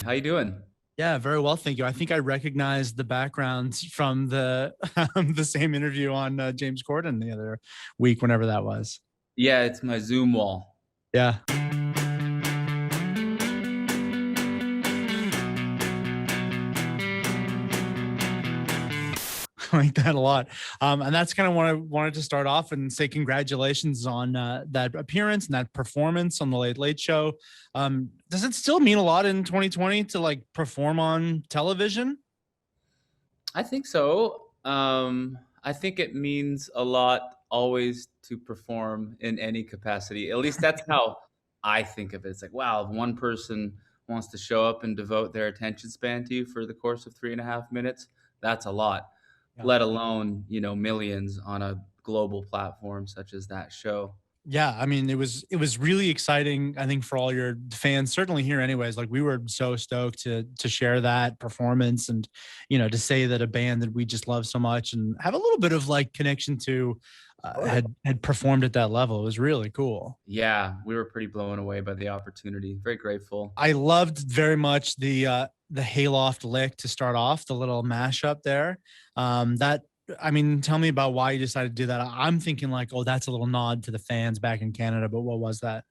How you doing? Yeah, very well, thank you. I think I recognized the backgrounds from the the same interview on James Corden the other week, whenever that was. Yeah, it's my Zoom wall. Yeah, I like that a lot. And that's kind of what I wanted to start off and say congratulations on that appearance and that performance on the Late Late Show. Does it still mean a lot in 2020 to like perform on television? I think so. I think it means a lot always to perform in any capacity. At least that's how I think of it. It's like, wow, if one person wants to show up and devote their attention span to you for the course of 3.5 minutes, that's a lot. Yeah. Let alone, millions on a global platform such as that show. Yeah, I mean, it was really exciting. I think for all your fans, certainly here, anyways. Like we were so stoked to share that performance, and to say that a band that we just love so much and have a little bit of like connection to had performed at that level. It was really cool. Yeah, we were pretty blown away by the opportunity. Very grateful. I loved very much the Hayloft lick to start off, the little mashup there. That I mean, tell me about why you decided to do that. I'm thinking like, oh, that's a little nod to the fans back in Canada, but what was that?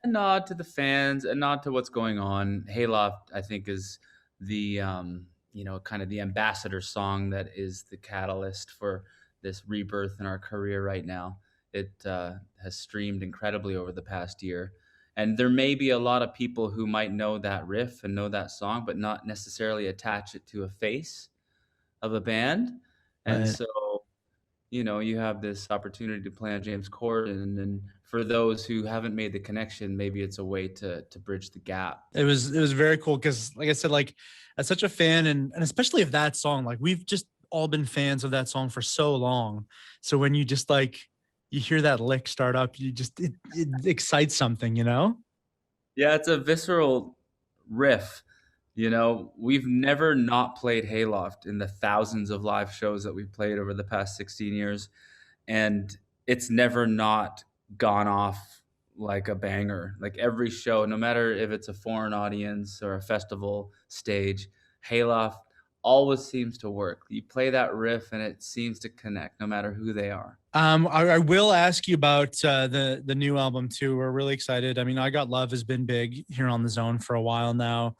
A nod to the fans, a nod to what's going on. Hayloft, I think, is kind of the ambassador song that is the catalyst for this rebirth in our career right now. It has streamed incredibly over the past year. And there may be a lot of people who might know that riff and know that song, but not necessarily attach it to a face of a band. And Right. so you have this opportunity to play on James Corden, and for those who haven't made the connection, maybe it's a way to bridge the gap. It was very cool because, like I said, like as such a fan, and especially of that song, like we've just all been fans of that song for so long. So when you just like you hear that lick start up, it excites something, you know? Yeah, it's a visceral riff. We've never not played Hayloft in the thousands of live shows that we've played over the past 16 years, and it's never not gone off like a banger. Like every show, no matter if it's a foreign audience or a festival stage, Hayloft always seems to work. You play that riff and it seems to connect no matter who they are. I will ask you about the new album too. We're really excited. I mean, I Got Love has been big here on the Zone for a while now.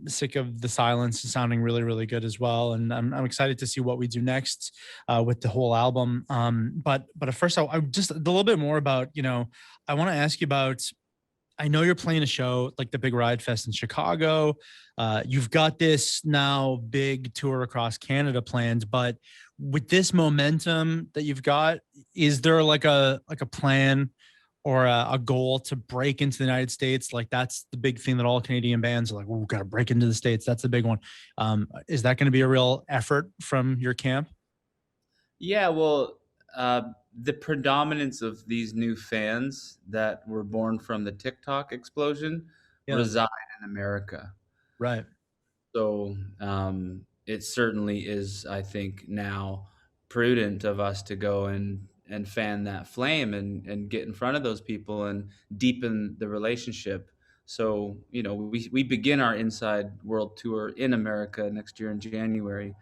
Sick of the Silence is sounding really, really good as well, and I'm excited to see what we do next with the whole album. But at first, I just a little bit more about I want to ask you about. I know you're playing a show like the Big Ride Fest in Chicago. You've got this now big tour across Canada planned, but with this momentum that you've got, is there like a plan or a goal to break into the United States? Like that's the big thing that all Canadian bands are like, well, we've got to break into the States. That's the big one. Is that going to be a real effort from your camp? Yeah, well, the predominance of these new fans that were born from the TikTok explosion Yeah, reside in America. right. So it certainly is, I think, now prudent of us to go and fan that flame and get in front of those people and deepen the relationship. So, we begin our Inside World Tour in America next year in January.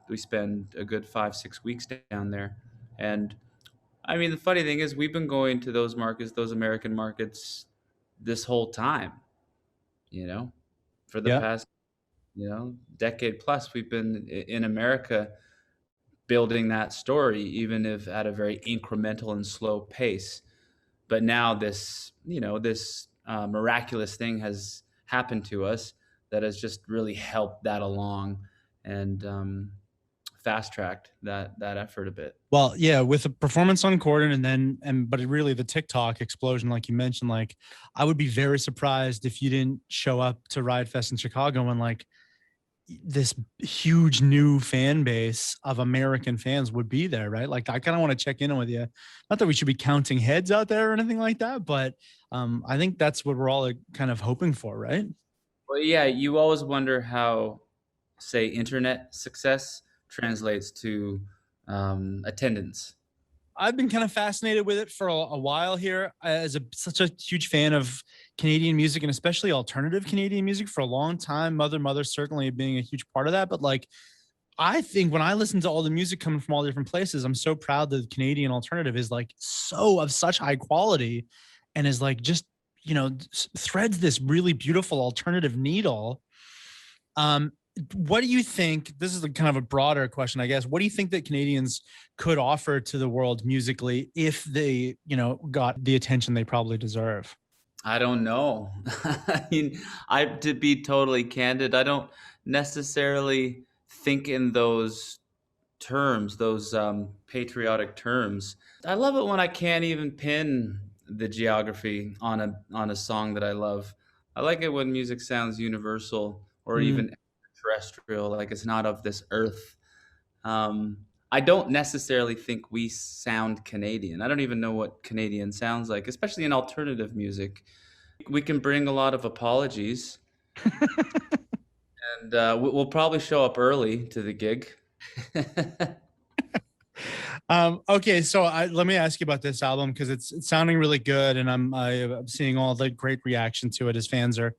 We spend a good 5, 6 weeks down there. And I mean, the funny thing is, we've been going to those markets, those American markets, this whole time, you know, for the Yeah. past decade plus. We've been in America building that story, even if at a very incremental and slow pace. But now this miraculous thing has happened to us that has just really helped that along and fast tracked that effort a bit. Well, yeah, with a performance on Corden but really the TikTok explosion, like you mentioned, like I would be very surprised if you didn't show up to Riot Fest in Chicago and like this huge new fan base of American fans would be there, right? Like I kind of want to check in with you. Not that we should be counting heads out there or anything like that, but I think that's what we're all kind of hoping for, right? Well, yeah, you always wonder how, say, internet success translates to attendance. I've been kind of fascinated with it for a while here as such a huge fan of Canadian music and especially alternative Canadian music for a long time. Mother Mother certainly being a huge part of that. But like, I think when I listen to all the music coming from all different places, I'm so proud that Canadian alternative is like so of such high quality and is like just, threads this really beautiful alternative needle. Um, what do you think? This is a kind of a broader question, I guess. What do you think that Canadians could offer to the world musically if they, got the attention they probably deserve? I don't know. I mean, to be totally candid, I don't necessarily think in those terms, those patriotic terms. I love it when I can't even pin the geography on a song that I love. I like it when music sounds universal or Mm. even terrestrial, like it's not of this earth. I don't necessarily think we sound Canadian. I don't even know what Canadian sounds like, especially in alternative music. We can bring a lot of apologies, and we'll probably show up early to the gig. Okay, so let me ask you about this album because it's sounding really good, and I'm seeing all the great reaction to it as fans are,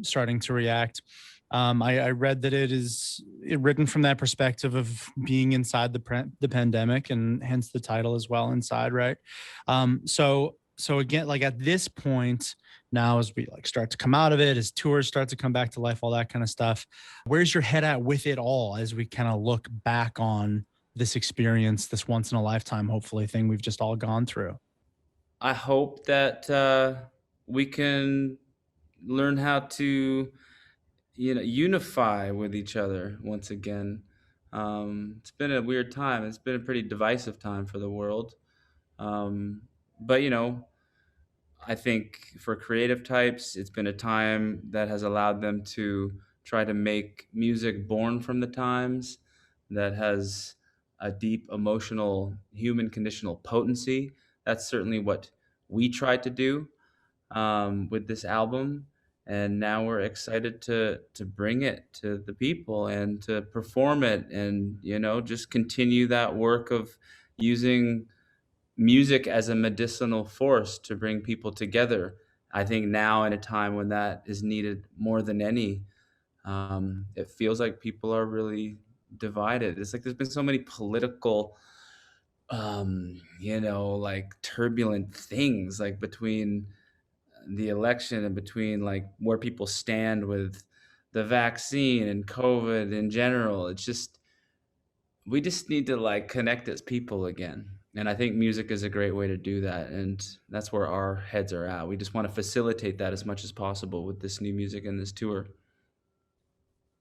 starting to react. I read that it is written from that perspective of being inside the pandemic, and hence the title as well, Inside, right? So again, like at this point now, as we like start to come out of it, as tours start to come back to life, all that kind of stuff, where's your head at with it all as we kind of look back on this experience, this once in a lifetime, hopefully, thing we've just all gone through? I hope that we can learn how to, unify with each other once again. It's been a weird time. It's been a pretty divisive time for the world. Um, but I think for creative types, it's been a time that has allowed them to try to make music born from the times that has a deep emotional human conditional potency. That's certainly what we tried to do with this album, and now we're excited to bring it to the people and to perform it, and just continue that work of using music as a medicinal force to bring people together. I think now in a time when that is needed more than any, it feels like people are really divided. It's like there's been so many political, like turbulent things, like between the election and between like where people stand with the vaccine and COVID in general. It's just we just need to like connect as people again. And I think music is a great way to do that. And that's where our heads are at. We just want to facilitate that as much as possible with this new music and this tour.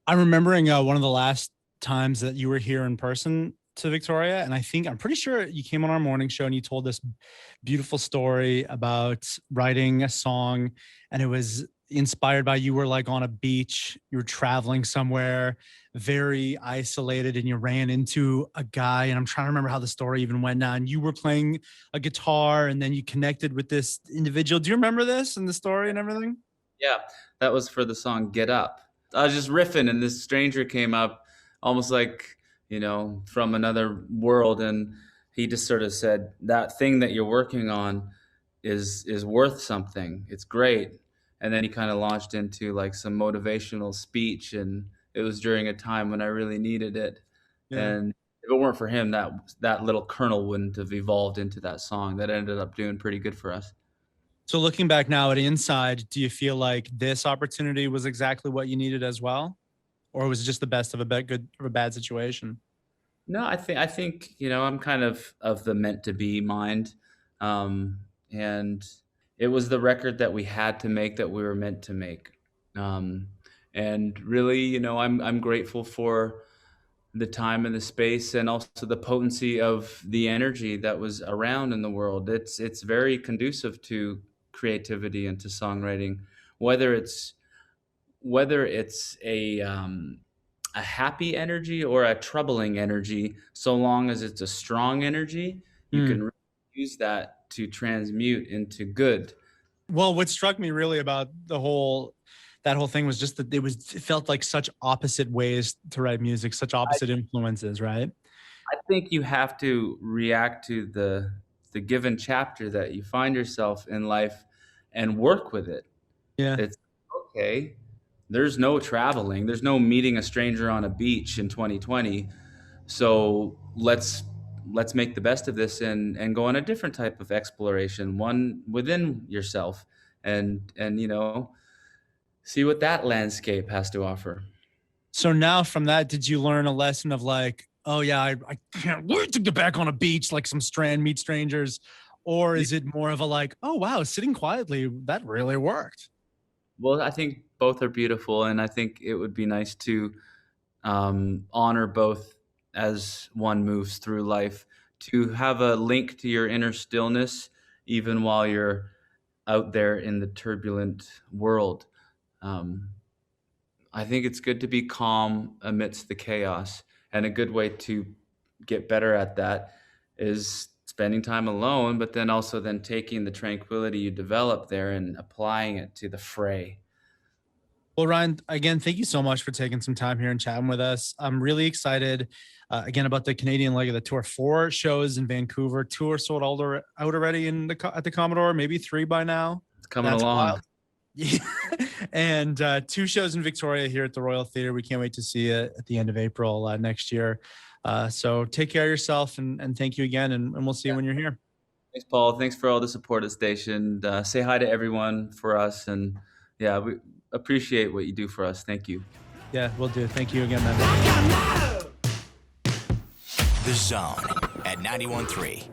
I'm remembering one of the last times that you were here in person to Victoria, and I'm pretty sure you came on our morning show and you told this beautiful story about writing a song, and it was inspired by you were like on a beach, you were traveling somewhere very isolated, and you ran into a guy, and I'm trying to remember how the story even went now, and you were playing a guitar, and then you connected with this individual. Do you remember this and the story and everything? Yeah, that was for the song Get Up. I was just riffing, and this stranger came up almost like, from another world. And he just sort of said, that thing that you're working on is worth something. It's great. And then he kind of launched into like some motivational speech. And it was during a time when I really needed it. Yeah. And if it weren't for him, that little kernel wouldn't have evolved into that song that ended up doing pretty good for us. So looking back now at Inside, do you feel like this opportunity was exactly what you needed as well? Or was it just the best of a good of a bad situation? No, I think I'm kind of the meant to be mind, and it was the record that we had to make, that we were meant to make, um, and really, I'm grateful for the time and the space, and also the potency of the energy that was around in the world. It's very conducive to creativity and to songwriting, whether it's a happy energy or a troubling energy. So long as it's a strong energy, you can Hmm. really use that to transmute into good. Well, what struck me really about that whole thing was just that it felt like such opposite ways to write music, such I, opposite influences, right? I think you have to react to the given chapter that you find yourself in life and work with it. Yeah. It's okay. There's no traveling. There's no meeting a stranger on a beach in 2020. So let's make the best of this and go on a different type of exploration, one within yourself, and see what that landscape has to offer. So now from that, did you learn a lesson of like, oh yeah, I can't wait to get back on a beach, like some strand meet strangers? Or is it more of a like, oh wow, sitting quietly, that really worked? Well, I think both are beautiful, and I think it would be nice to honor both as one moves through life, to have a link to your inner stillness, even while you're out there in the turbulent world. Um, I think it's good to be calm amidst the chaos, and a good way to get better at that is spending time alone, but then also then taking the tranquility you develop there and applying it to the fray. Well, Ryan, again, thank you so much for taking some time here and chatting with us. I'm really excited, again, about the Canadian leg of the tour. 4 shows in Vancouver, 2 are sold out already at the Commodore, maybe 3 by now. It's coming That's along. wild. Yeah. And 2 shows in Victoria here at the Royal Theatre. We can't wait to see it at the end of April next year. So take care of yourself, and thank you again. And we'll see you when you're here. Thanks, Paul. Thanks for all the support at the station. Say hi to everyone for us, and yeah, we appreciate what you do for us. Thank you. Yeah, we'll do. Thank you again, man. The Zone at 91.3.